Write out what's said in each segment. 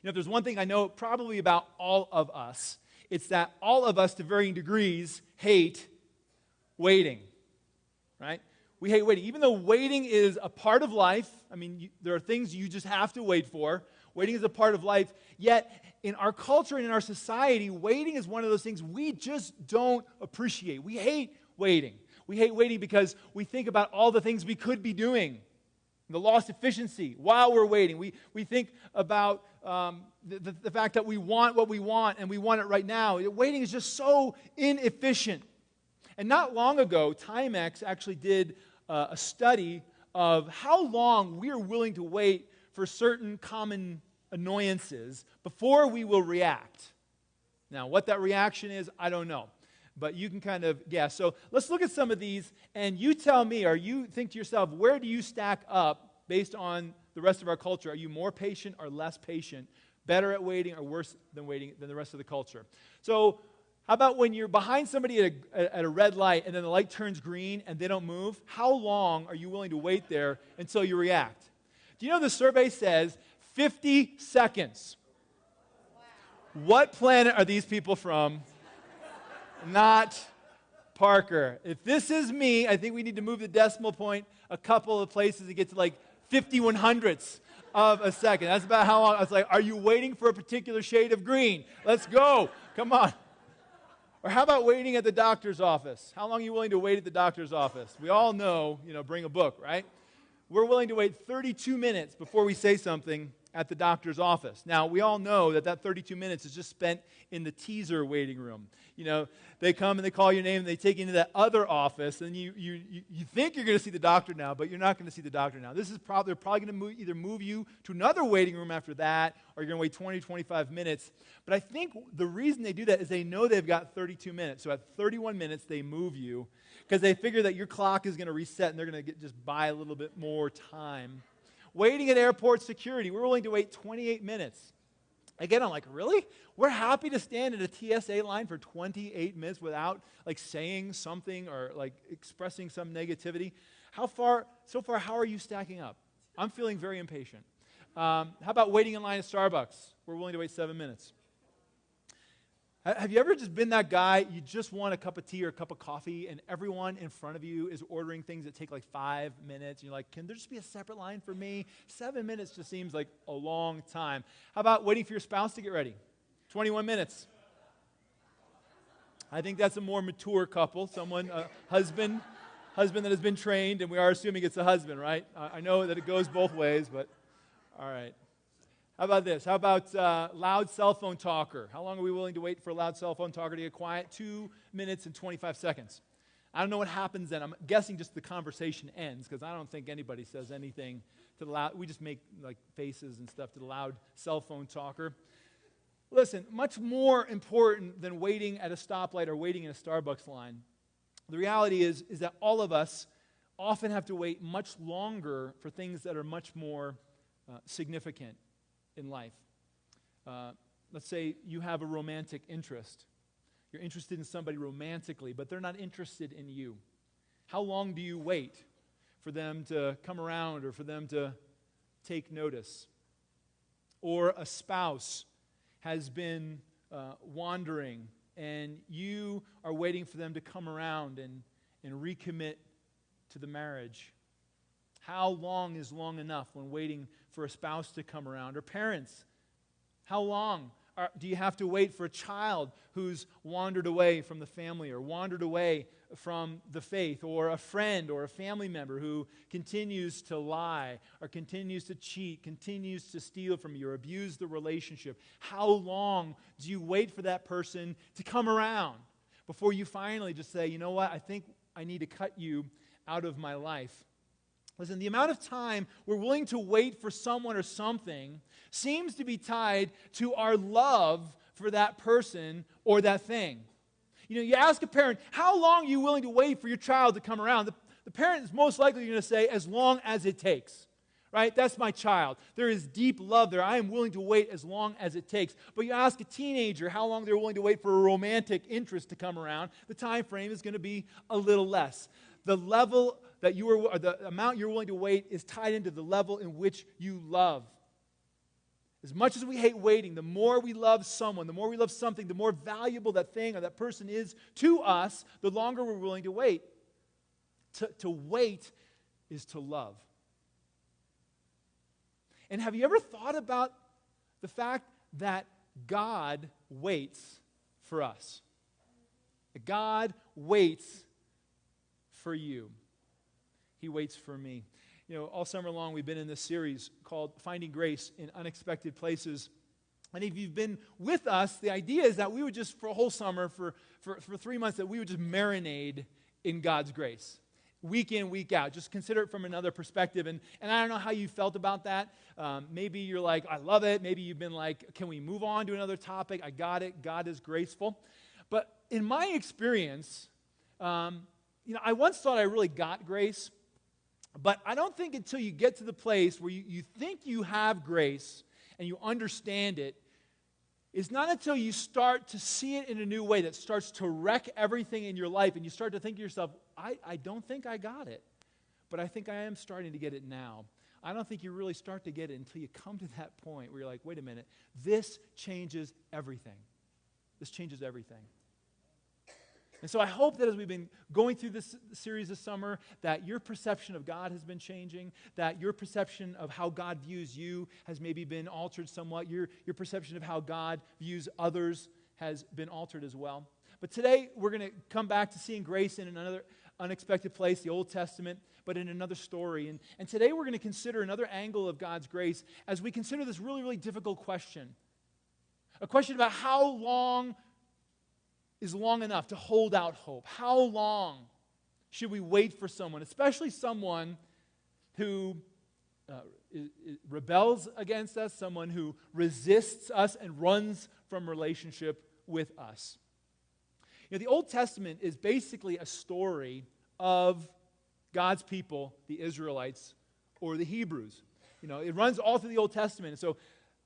if there's one thing I know probably about all of us, it's that all of us, to varying degrees, hate waiting, right? We hate waiting. Even though waiting is a part of life, there are things you just have to wait for. Waiting is a part of life. Yet, in our culture and in our society, waiting is one of those things we just don't appreciate. We hate waiting. We hate waiting because we think about all the things we could be doing, the lost efficiency while we're waiting. We think about the fact that we want what we want and we want it right now. Waiting is just so inefficient. And not long ago, Timex actually did a study of how long we are willing to wait for certain common annoyances before we will react. Now, what that reaction is, I don't know. But you can kind of guess. So let's look at some of these, and you tell me, or you think to yourself, where do you stack up based on the rest of our culture? Are you more patient or less patient? Better at waiting or worse than waiting than the rest of the culture? So how about when you're behind somebody at a red light and then the light turns green and they don't move? How long are you willing to wait there until you react? Do you know the survey says 50 seconds? Wow. What planet are these people from? Not Parker. If this is me, I think we need to move the decimal point a couple of places to get to like 51/100ths of a second. That's about how long. I was like, are you waiting for a particular shade of green? Let's go. Come on. Or how about waiting at the doctor's office? How long are you willing to wait at the doctor's office? We all know, bring a book, right? We're willing to wait 32 minutes before we say something at the doctor's office. Now, we all know that 32 minutes is just spent in the teaser waiting room. They come and they call your name and they take you into that other office, and you think you're going to see the doctor now, but you're not going to see the doctor now. They're probably going to either move you to another waiting room after that, or you're going to wait 20, 25 minutes. But I think the reason they do that is they know they've got 32 minutes. So at 31 minutes, they move you because they figure that your clock is going to reset and they're going to just buy a little bit more time. Waiting at airport security, we're willing to wait 28 minutes. Again, I'm like, really? We're happy to stand in a TSA line for 28 minutes without saying something or expressing some negativity. So far, how are you stacking up? I'm feeling very impatient. How about waiting in line at Starbucks? We're willing to wait 7 minutes. Have you ever just been that guy, you just want a cup of tea or a cup of coffee, and everyone in front of you is ordering things that take 5 minutes, and you're like, can there just be a separate line for me? 7 minutes just seems like a long time. How about waiting for your spouse to get ready? 21 minutes. I think that's a more mature couple, someone, a husband that has been trained, and we are assuming it's a husband, right? I know that it goes both ways, but all right. How about this? How about loud cell phone talker? How long are we willing to wait for a loud cell phone talker to get quiet? 2 minutes and 25 seconds. I don't know what happens then. I'm guessing just the conversation ends because I don't think anybody says anything to the loud. We just make faces and stuff to the loud cell phone talker. Listen, much more important than waiting at a stoplight or waiting in a Starbucks line, the reality is that all of us often have to wait much longer for things that are much more significant in life. Let's say you have a romantic interest. You're interested in somebody romantically, but they're not interested in you. How long do you wait for them to come around or for them to take notice? Or a spouse has been wandering, and you are waiting for them to come around and recommit to the marriage. How long is long enough when waiting for a spouse to come around? Or parents, how long do you have to wait for a child who's wandered away from the family or wandered away from the faith, or a friend or a family member who continues to lie or continues to cheat, continues to steal from you or abuse the relationship? How long do you wait for that person to come around before you finally just say, you know what, I think I need to cut you out of my life? Listen, the amount of time we're willing to wait for someone or something seems to be tied to our love for that person or that thing. You ask a parent, how long are you willing to wait for your child to come around? The parent is most likely going to say, as long as it takes. Right? That's my child. There is deep love there. I am willing to wait as long as it takes. But you ask a teenager how long they're willing to wait for a romantic interest to come around, the time frame is going to be a little less. The level that the amount you're willing to wait is tied into the level in which you love. As much as we hate waiting, the more we love someone, the more we love something, the more valuable that thing or that person is to us, the longer we're willing to wait. To wait is to love. And have you ever thought about the fact that God waits for us? That God waits for you. He waits for me. You know, all summer long we've been in this series called Finding Grace in Unexpected Places. And if you've been with us, the idea is that we would just, for a whole summer, for 3 months, that we would just marinate in God's grace. Week in, week out. Just consider it from another perspective. And I don't know how you felt about that. Maybe you're like, I love it. Maybe you've been like, can we move on to another topic? I got it. God is graceful. But in my experience, I once thought I really got grace. But I don't think until you get to the place where you think you have grace and you understand it, it's not until you start to see it in a new way that starts to wreck everything in your life and you start to think to yourself, I don't think I got it, but I think I am starting to get it now. I don't think you really start to get it until you come to that point where you're like, wait a minute, this changes everything. This changes everything. And so I hope that as we've been going through this series this summer, that your perception of God has been changing, that your perception of how God views you has maybe been altered somewhat, your perception of how God views others has been altered as well. But today we're going to come back to seeing grace in another unexpected place, the Old Testament, but in another story. And today we're going to consider another angle of God's grace as we consider this really, really difficult question. A question about how long is long enough to hold out hope. How long should we wait for someone, especially someone who rebels against us, someone who resists us and runs from relationship with us? You know, the Old Testament is basically a story of God's people, the Israelites, or the Hebrews. You know, it runs all through the Old Testament. And so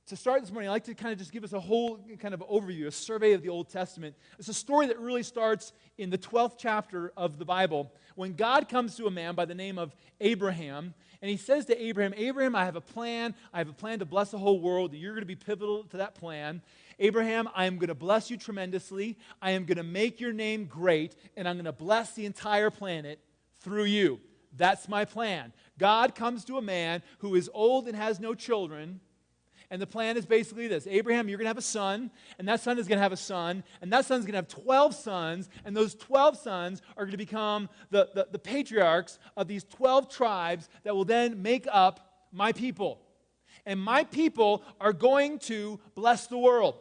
to start this morning, I'd like to kind of just give us a whole kind of overview, a survey of the Old Testament. It's a story that really starts in the 12th chapter of the Bible when God comes to a man by the name of Abraham, and he says to Abraham, Abraham, I have a plan. I have a plan to bless the whole world. You're going to be pivotal to that plan. Abraham, I am going to bless you tremendously. I am going to make your name great, and I'm going to bless the entire planet through you. That's my plan. God comes to a man who is old and has no children. And the plan is basically this. Abraham, you're going to have a son, and that son is going to have a son, and that son's going to have 12 sons, and those 12 sons are going to become the patriarchs of these 12 tribes that will then make up my people. And my people are going to bless the world.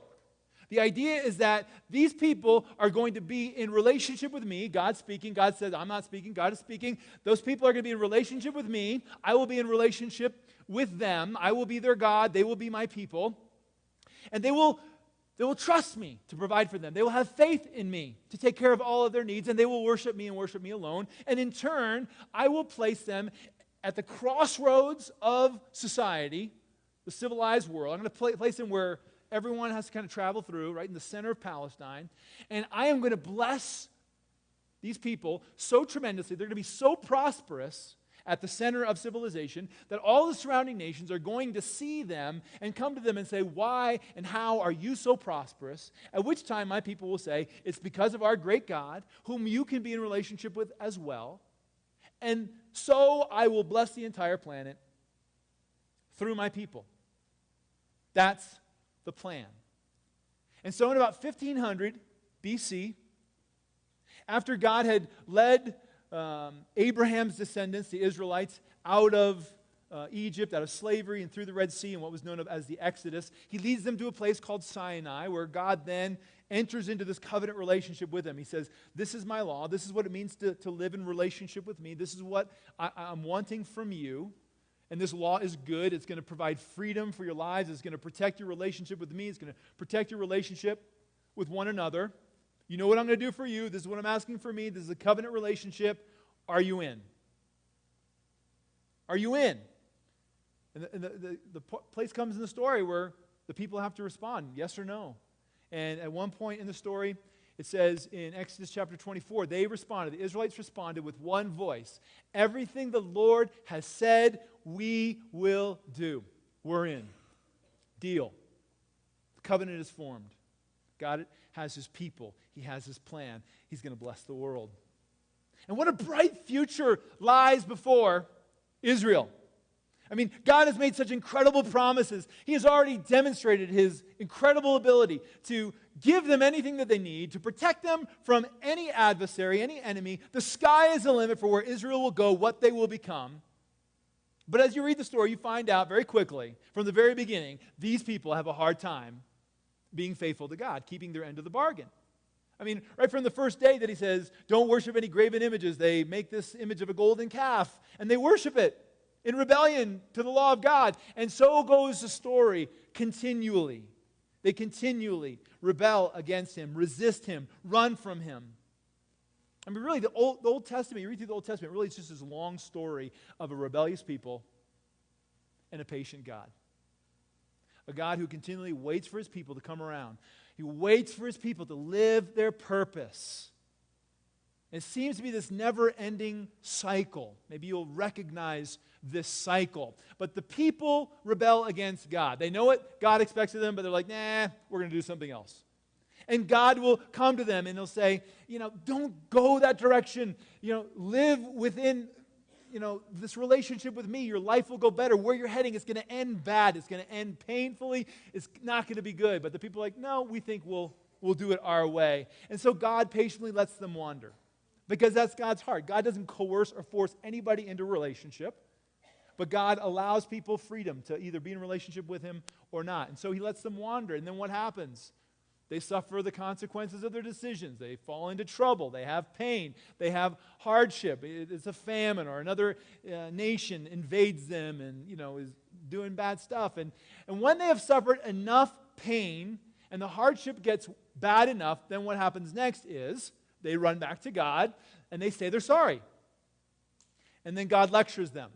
The idea is that these people are going to be in relationship with me. God's speaking. God says, I'm not speaking. God is speaking. Those people are going to be in relationship with me. I will be in relationship with them. I will be their God. They will be my people. And they will trust me to provide for them. They will have faith in me to take care of all of their needs, and they will worship me and worship me alone. And in turn, I will place them at the crossroads of society, the civilized world. I'm going to place them where everyone has to kind of travel through, right in the center of Palestine. And I am going to bless these people so tremendously. They're going to be so prosperous at the center of civilization that all the surrounding nations are going to see them and come to them and say, why and how are you so prosperous? At which time my people will say, it's because of our great God, whom you can be in relationship with as well. And so I will bless the entire planet through my people. That's the plan. And so in about 1500 BC, after God had led Abraham's descendants, the Israelites, out of Egypt, out of slavery and through the Red Sea and what was known as the Exodus, he leads them to a place called Sinai where God then enters into this covenant relationship with them. He says, this is my law. This is what it means to live in relationship with me. This is what I'm wanting from you. And this law is good. It's going to provide freedom for your lives. It's going to protect your relationship with me. It's going to protect your relationship with one another. You know what I'm going to do for you. This is what I'm asking for me. This is a covenant relationship. Are you in? Are you in? And the place comes in the story where the people have to respond, yes or no. And at one point in the story, it says in Exodus chapter 24, the Israelites responded with one voice. Everything the Lord has said, we will do. We're in. Deal. The covenant is formed. God has his people. He has his plan. He's going to bless the world. And what a bright future lies before Israel. I mean, God has made such incredible promises. He has already demonstrated his incredible ability to give them anything that they need, to protect them from any adversary, any enemy. The sky is the limit for where Israel will go, what they will become. But as you read the story, you find out very quickly, from the very beginning, these people have a hard time being faithful to God, keeping their end of the bargain. I mean, right from the first day that he says, don't worship any graven images, they make this image of a golden calf, and they worship it in rebellion to the law of God. And so goes the story continually. They continually rebel against him, resist him, run from him. I mean, really, the Old Testament, you read through the Old Testament, really it's just this long story of a rebellious people and a patient God. A God who continually waits for his people to come around. He waits for his people to live their purpose. It seems to be this never-ending cycle. Maybe you'll recognize this cycle. But the people rebel against God. They know what God expects of them, but they're like, nah, we're going to do something else. And God will come to them and he'll say, don't go that direction. Live within, this relationship with me. Your life will go better. Where you're heading is going to end bad. It's going to end painfully. It's not going to be good. But the people are like, no, we think we'll do it our way. And so God patiently lets them wander. Because that's God's heart. God doesn't coerce or force anybody into a relationship. But God allows people freedom to either be in a relationship with him or not. And so he lets them wander. And then what happens? They suffer the consequences of their decisions. They fall into trouble. They have pain. They have hardship. It's a famine or another nation invades them and, is doing bad stuff. And when they have suffered enough pain and the hardship gets bad enough, then what happens next is they run back to God and they say they're sorry. And then God lectures them.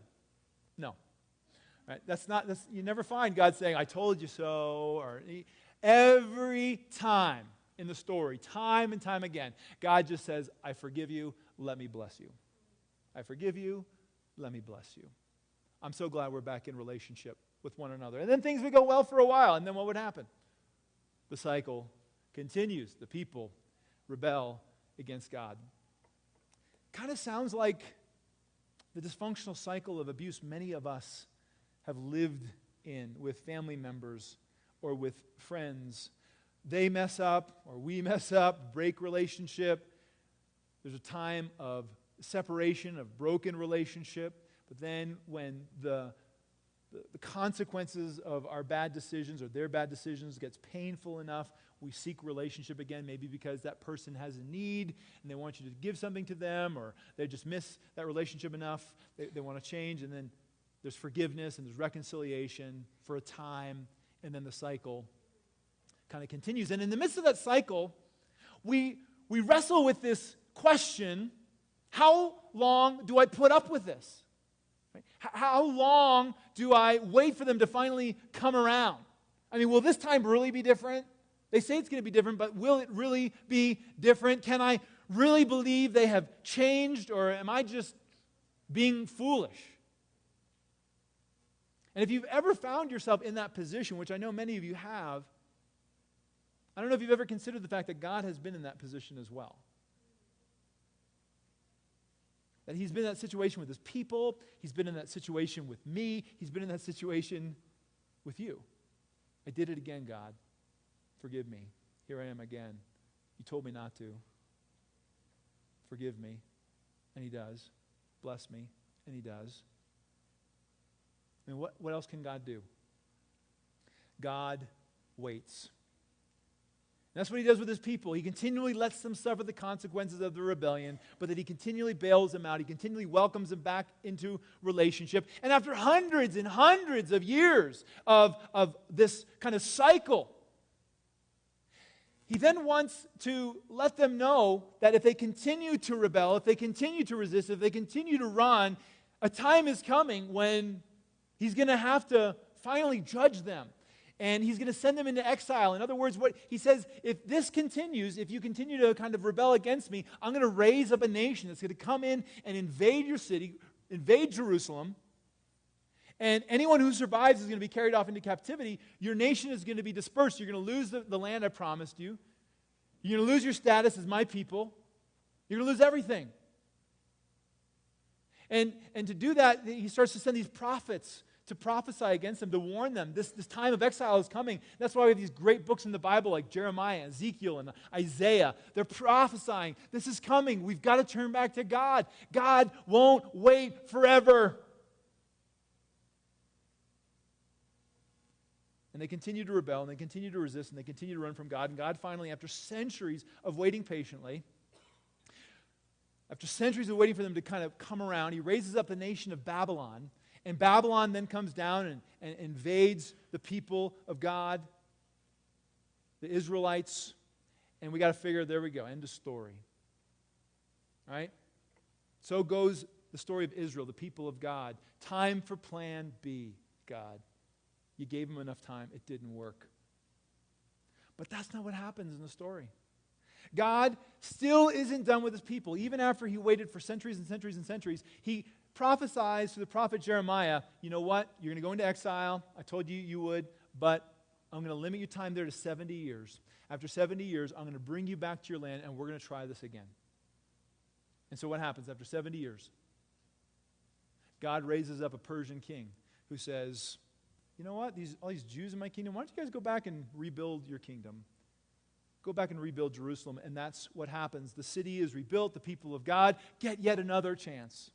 No. Right? You never find God saying, I told you so, or every time in the story, time and time again, God just says, I forgive you, let me bless you. I forgive you, let me bless you. I'm so glad we're back in relationship with one another. And then things would go well for a while, and then what would happen? The cycle continues. The people rebel against God. Kind of sounds like the dysfunctional cycle of abuse many of us have lived in with family members or with friends. They mess up or we mess up, break relationship. There's a time of separation, of broken relationship. But then when the consequences of our bad decisions or their bad decisions gets painful enough, we seek relationship again, maybe because that person has a need and they want you to give something to them, or they just miss that relationship enough, they want to change, and then there's forgiveness and there's reconciliation for a time, and then the cycle kind of continues. And in the midst of that cycle, we wrestle with this question, how long do I put up with this? Right? How long do I wait for them to finally come around? I mean, will this time really be different? They say it's going to be different, but will it really be different? Can I really believe they have changed, or am I just being foolish? And if you've ever found yourself in that position, which I know many of you have, I don't know if you've ever considered the fact that God has been in that position as well. That he's been in that situation with his people, he's been in that situation with me, he's been in that situation with you. I did it again, God. Forgive me. Here I am again. You told me not to. Forgive me. And he does. Bless me. And he does. I mean, what else can God do? God waits. And that's what he does with his people. He continually lets them suffer the consequences of the rebellion, but that he continually bails them out. He continually welcomes them back into relationship. And after hundreds and hundreds of years of this kind of cycle, he then wants to let them know that if they continue to rebel, if they continue to resist, if they continue to run, a time is coming when he's going to have to finally judge them. And he's going to send them into exile. In other words, what he says, if this continues, if you continue to kind of rebel against me, I'm going to raise up a nation that's going to come in and invade your city, invade Jerusalem, And anyone who survives is going to be carried off into captivity. Your nation is going to be dispersed. You're going to lose the land I promised you. You're going to lose your status as my people. You're going to lose everything. And to do that, he starts to send these prophets to prophesy against them, to warn them. This time of exile is coming. That's why we have these great books in the Bible like Jeremiah, Ezekiel, and Isaiah. They're prophesying. This is coming. We've got to turn back to God. God won't wait forever. And they continue to rebel, and they continue to resist, and they continue to run from God. And God finally, after centuries of waiting patiently, after centuries of waiting for them to kind of come around, he raises up the nation of Babylon. And Babylon then comes down and invades the people of God, the Israelites. And we got to figure, there we go, end of story. All right? So goes the story of Israel, the people of God. Time for plan B, God. You gave them enough time. It didn't work. But that's not what happens in the story. God still isn't done with his people. Even after he waited for centuries and centuries and centuries, he prophesies to the prophet Jeremiah, you know what? You're going to go into exile. I told you you would, but I'm going to limit your time there to 70 years. After 70 years, I'm going to bring you back to your land, and we're going to try this again. And so what happens after 70 years? God raises up a Persian king who says, you know what? All these Jews in my kingdom, why don't you guys go back and rebuild your kingdom? Go back and rebuild Jerusalem. And that's what happens. The city is rebuilt. The people of God get yet another chance.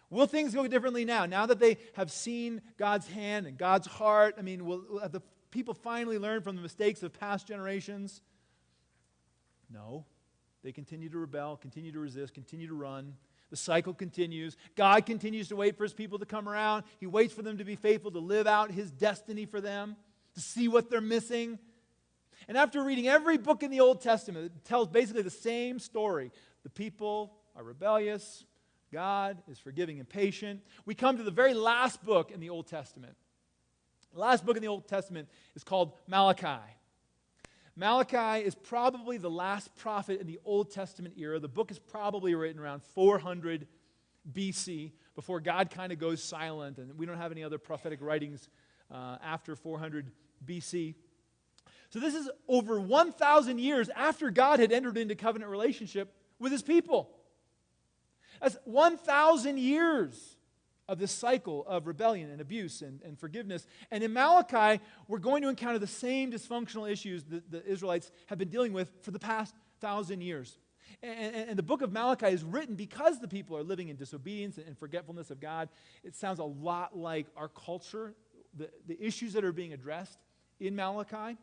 Will things go differently now? Now that they have seen God's hand and God's heart, I mean, will the people finally learn from the mistakes of past generations? No. They continue to rebel, continue to resist, continue to run. The cycle continues. God continues to wait for his people to come around. He waits for them to be faithful, to live out his destiny for them, to see what they're missing. And after reading every book in the Old Testament, it tells basically the same story. The people are rebellious. God is forgiving and patient. We come to the very last book in the Old Testament. The last book in the Old Testament is called Malachi. Malachi is probably the last prophet in the Old Testament era. The book is probably written around 400 BC, before God kind of goes silent, and we don't have any other prophetic writings after 400 BC. So this is over 1,000 years after God had entered into covenant relationship with his people. That's 1,000 years of this cycle of rebellion and abuse and forgiveness. And in Malachi, we're going to encounter the same dysfunctional issues that the Israelites have been dealing with for the past 1,000 years. And the book of Malachi is written because the people are living in disobedience and forgetfulness of God. It sounds a lot like our culture, the issues that are being addressed in Malachi.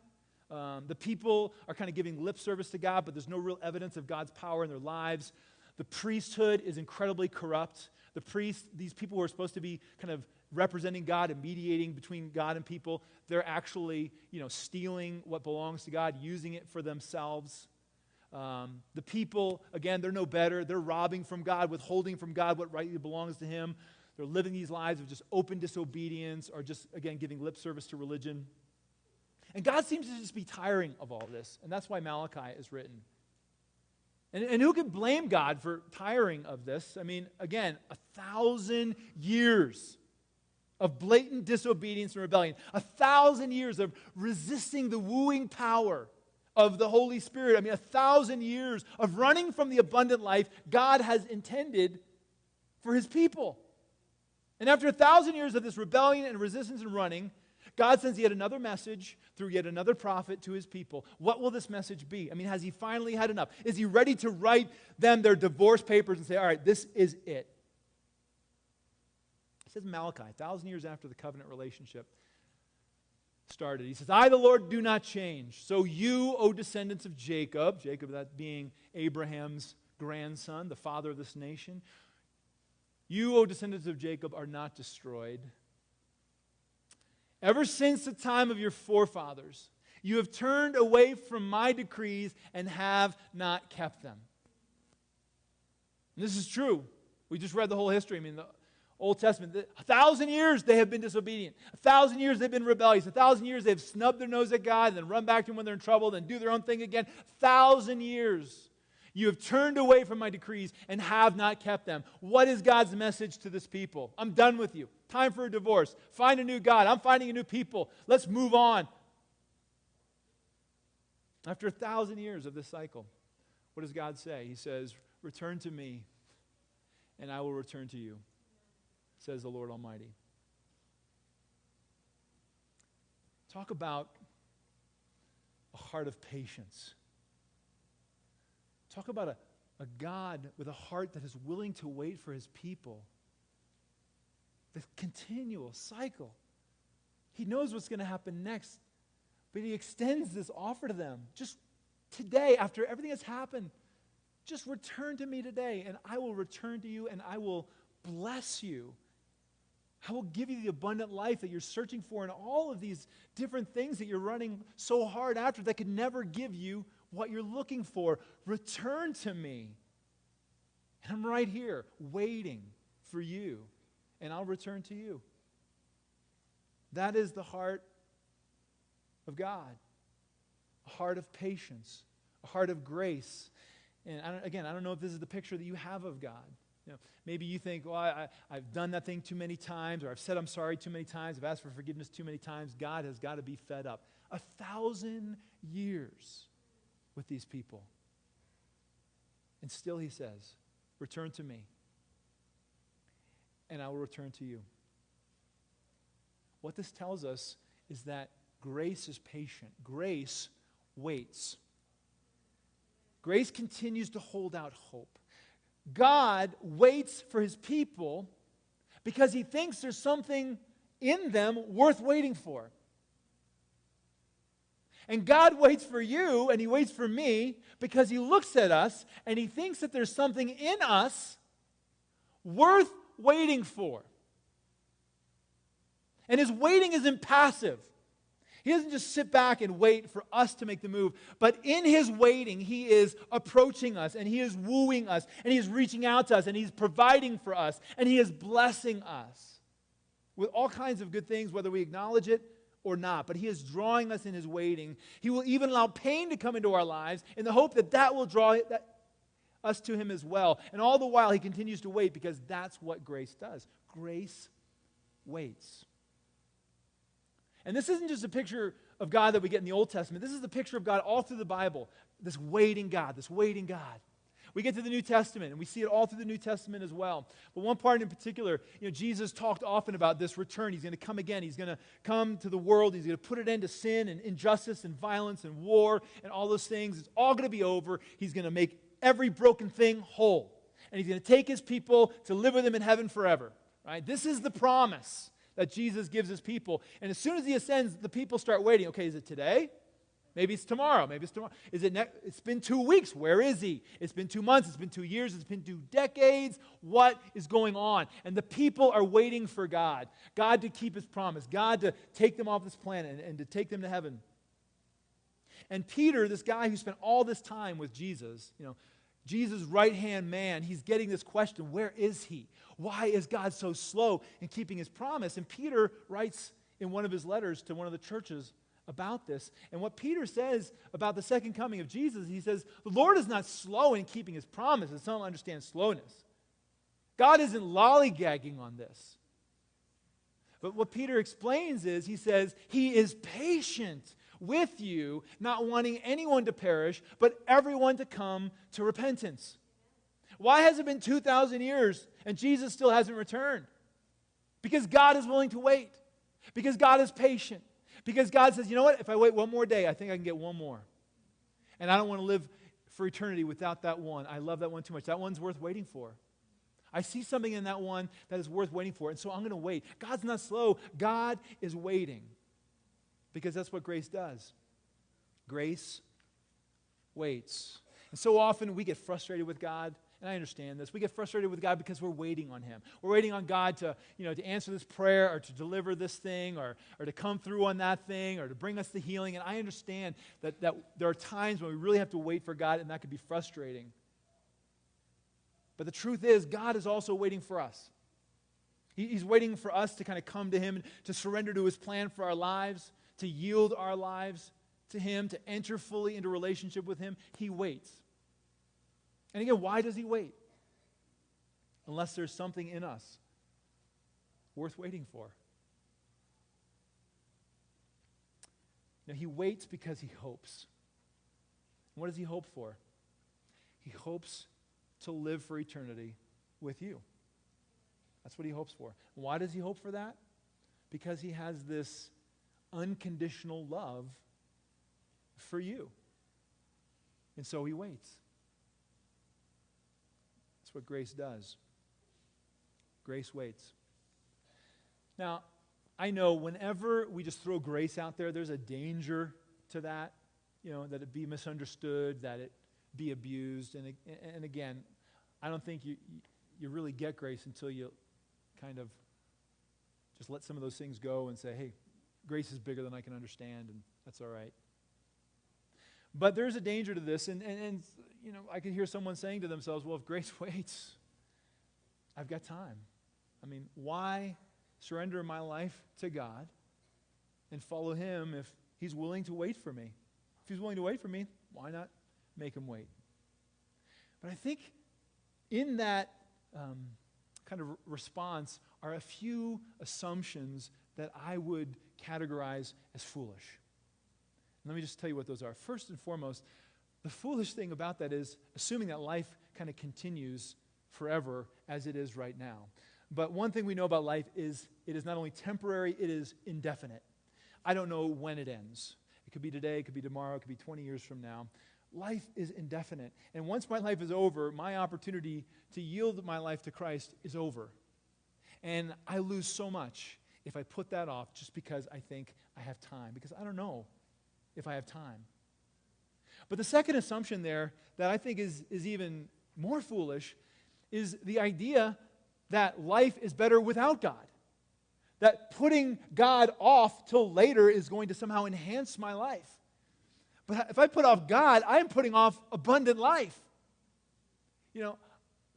The people are kind of giving lip service to God, but there's no real evidence of God's power in their lives. The priesthood is incredibly corrupt. The priests, these people who are supposed to be kind of representing God and mediating between God and people, they're actually, stealing what belongs to God, using it for themselves. The people, again, they're no better. They're robbing from God, withholding from God what rightly belongs to him. They're living these lives of just open disobedience or just, again, giving lip service to religion. And God seems to just be tiring of all this, and that's why Malachi is written. And who could blame God for tiring of this? I mean, again, 1,000 years of blatant disobedience and rebellion. 1,000 years of resisting the wooing power of the Holy Spirit. I mean, 1,000 years of running from the abundant life God has intended for his people. And after 1,000 years of this rebellion and resistance and running, God sends yet another message through yet another prophet to his people. What will this message be? I mean, has he finally had enough? Is he ready to write them their divorce papers and say, all right, this is it? It says in Malachi, 1,000 years after the covenant relationship started. He says, I, the Lord, do not change. So you, O descendants of Jacob, Jacob that being Abraham's grandson, the father of this nation, you, O descendants of Jacob, are not destroyed. Ever since the time of your forefathers, you have turned away from my decrees and have not kept them. And this is true. We just read the whole history. I mean, the Old Testament, 1,000 years they have been disobedient. 1,000 years they've been rebellious. 1,000 years they've snubbed their nose at God and then run back to him when they're in trouble, then do their own thing again. 1,000 years. You have turned away from my decrees and have not kept them. What is God's message to this people? I'm done with you. Time for a divorce. Find a new God. I'm finding a new people. Let's move on. After 1,000 years of this cycle, what does God say? He says, return to me, and I will return to you, says the Lord Almighty. Talk about a heart of patience. Talk about a God with a heart that is willing to wait for his people. The continual cycle. He knows what's going to happen next, but he extends this offer to them. Just today, after everything has happened, just return to me today, and I will return to you, and I will bless you. I will give you the abundant life that you're searching for, and all of these different things that you're running so hard after that could never give you what you're looking for. Return to me. And I'm right here waiting for you, and I'll return to you. That is the heart of God. A heart of patience, a heart of grace. And I don't know if this is the picture that you have of God. Maybe you think, well, I've done that thing too many times, or I've said I'm sorry too many times, I've asked for forgiveness too many times. God has got to be fed up. 1,000 years with these people. And still he says, return to me, and I will return to you. What this tells us is that grace is patient. Grace waits. Grace continues to hold out hope. God waits for his people because he thinks there's something in them worth waiting for. And God waits for you and he waits for me because he looks at us and he thinks that there's something in us worth waiting for. And his waiting isn't passive. He doesn't just sit back and wait for us to make the move. But in his waiting, he is approaching us, and he is wooing us, and he is reaching out to us, and he's providing for us, and he is blessing us with all kinds of good things, whether we acknowledge it or not. But he is drawing us in his waiting. He will even allow pain to come into our lives in the hope that that will draw us to him as well. And all the while, he continues to wait because that's what grace does. Grace waits. And this isn't just a picture of God that we get in the Old Testament. This is the picture of God all through the Bible. This waiting God, this waiting God. We get to the New Testament, and we see it all through the New Testament as well. But one part in particular, Jesus talked often about this return. He's going to come again. He's going to come to the world. He's going to put an end to sin and injustice and violence and war and all those things. It's all going to be over. He's going to make every broken thing whole. And he's going to take his people to live with him in heaven forever. Right? This is the promise that Jesus gives his people. And as soon as he ascends, the people start waiting. Okay, is it today? Maybe it's tomorrow. Maybe it's tomorrow. Is it it's been 2 weeks. Where is he? It's been 2 months. It's been 2 years. It's been 2 decades. What is going on? And the people are waiting for God. God to keep his promise. God to take them off this planet and to take them to heaven. And Peter, this guy who spent all this time with Jesus, Jesus' right-hand man, he's getting this question, where is he? Why is God so slow in keeping his promise? And Peter writes in one of his letters to one of the churches about this. And what Peter says about the second coming of Jesus, he says, the Lord is not slow in keeping his promises. Some understand slowness. God isn't lollygagging on this. But what Peter explains is, he says, he is patient with you, not wanting anyone to perish, but everyone to come to repentance. Why has it been 2,000 years and Jesus still hasn't returned? Because God is willing to wait. Because God is patient. Because God says, you know what? If I wait one more day, I think I can get one more. And I don't want to live for eternity without that one. I love that one too much. That one's worth waiting for. I see something in that one that is worth waiting for, and so I'm going to wait. God's not slow. God is waiting. Because that's what grace does. Grace waits. And so often we get frustrated with God, and I understand this. We get frustrated with God because we're waiting on him. We're waiting on God to answer this prayer or to deliver this thing or to come through on that thing or to bring us the healing. And I understand that there are times when we really have to wait for God, and that could be frustrating. But the truth is, God is also waiting for us. He's waiting for us to kind of come to him, to surrender to his plan for our lives, to yield our lives to him, to enter fully into relationship with him. He waits. And again, why does he wait? Unless there's something in us worth waiting for. Now, he waits because he hopes. What does he hope for? He hopes to live for eternity with you. That's what he hopes for. Why does he hope for that? Because he has this unconditional love for you. And so he waits. That's what grace does. Grace waits. Now, I know whenever we just throw grace out there, there's a danger to that, that it be misunderstood, that it be abused. And again, I don't think you really get grace until you kind of just let some of those things go and say, hey, grace is bigger than I can understand, and that's all right. But there's a danger to this, and I could hear someone saying to themselves, well, if grace waits, I've got time. I mean, why surrender my life to God and follow him if he's willing to wait for me? If he's willing to wait for me, why not make him wait? But I think in that kind of response are a few assumptions that I would categorize as foolish. And let me just tell you what those are. First and foremost, the foolish thing about that is assuming that life kind of continues forever as it is right now. But one thing we know about life is it is not only temporary, it is indefinite. I don't know when it ends. It could be today, it could be tomorrow, it could be 20 years from now. Life is indefinite. And once my life is over, my opportunity to yield my life to Christ is over. And I lose so much if I put that off just because I think I have time, because I don't know if I have time. But the second assumption there that I think is even more foolish is the idea that life is better without God. That putting God off till later is going to somehow enhance my life. But if I put off God, I am putting off abundant life.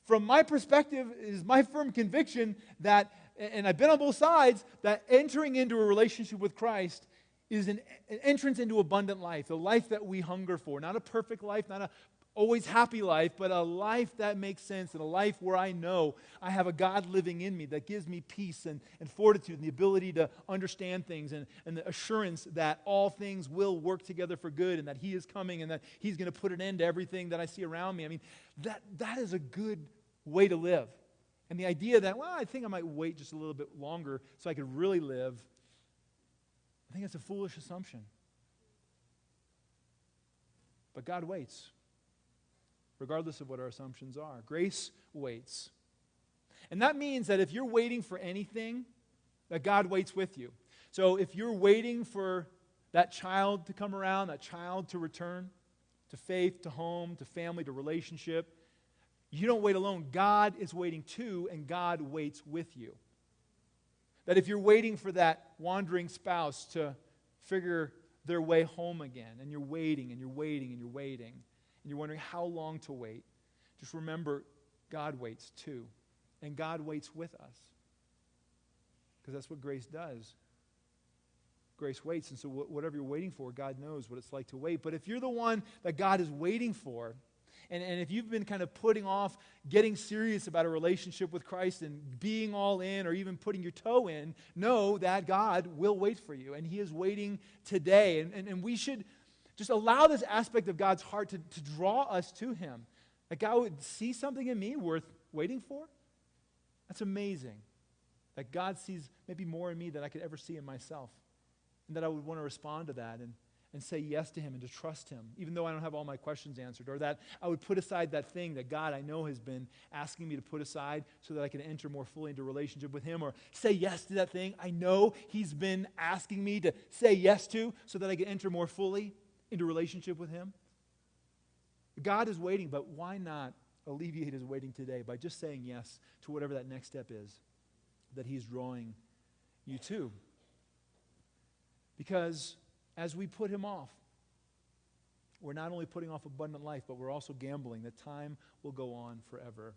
From my perspective, it is my firm conviction that, and I've been on both sides, that entering into a relationship with Christ is an entrance into abundant life, the life that we hunger for. Not a perfect life, not a always happy life, but a life that makes sense, and a life where I know I have a God living in me that gives me peace and fortitude and the ability to understand things and the assurance that all things will work together for good and that he is coming and that he's going to put an end to everything that I see around me. I mean, that is a good way to live. And the idea that, I think I might wait just a little bit longer so I could really live, I think it's a foolish assumption. But God waits, regardless of what our assumptions are. Grace waits. And that means that if you're waiting for anything, that God waits with you. So if you're waiting for that child to come around, that child to return to faith, to home, to family, to relationship, you don't wait alone. God is waiting too, and God waits with you. That if you're waiting for that wandering spouse to figure their way home again, and you're waiting, and you're waiting, and you're waiting, and you're wondering how long to wait, just remember, God waits too. And God waits with us. Because that's what grace does. Grace waits, and so whatever you're waiting for, God knows what it's like to wait. But if you're the one that God is waiting for, and if you've been kind of putting off getting serious about a relationship with Christ and being all in or even putting your toe in, know that God will wait for you. And he is waiting today. And we should just allow this aspect of God's heart to draw us to him. That God would see something in me worth waiting for. That's amazing. That God sees maybe more in me than I could ever see in myself. And that I would want to respond to that and say yes to him and to trust him, even though I don't have all my questions answered. Or that I would put aside that thing that God I know has been asking me to put aside so that I can enter more fully into a relationship with him. Or say yes to that thing I know he's been asking me to say yes to so that I can enter more fully into a relationship with him. God is waiting, but why not alleviate his waiting today by just saying yes to whatever that next step is that he's drawing you to? Because as we put him off, we're not only putting off abundant life, but we're also gambling that time will go on forever.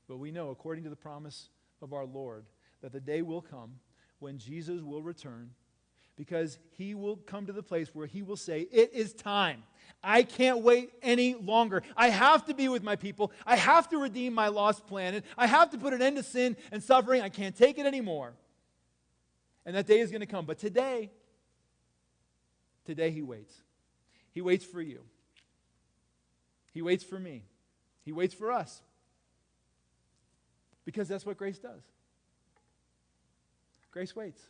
But we know, according to the promise of our Lord, that the day will come when Jesus will return, because he will come to the place where he will say, it is time. I can't wait any longer. I have to be with my people. I have to redeem my lost planet. I have to put an end to sin and suffering. I can't take it anymore. And that day is going to come. But today he waits. He waits for you. He waits for me. He waits for us. Because that's what grace does. Grace waits.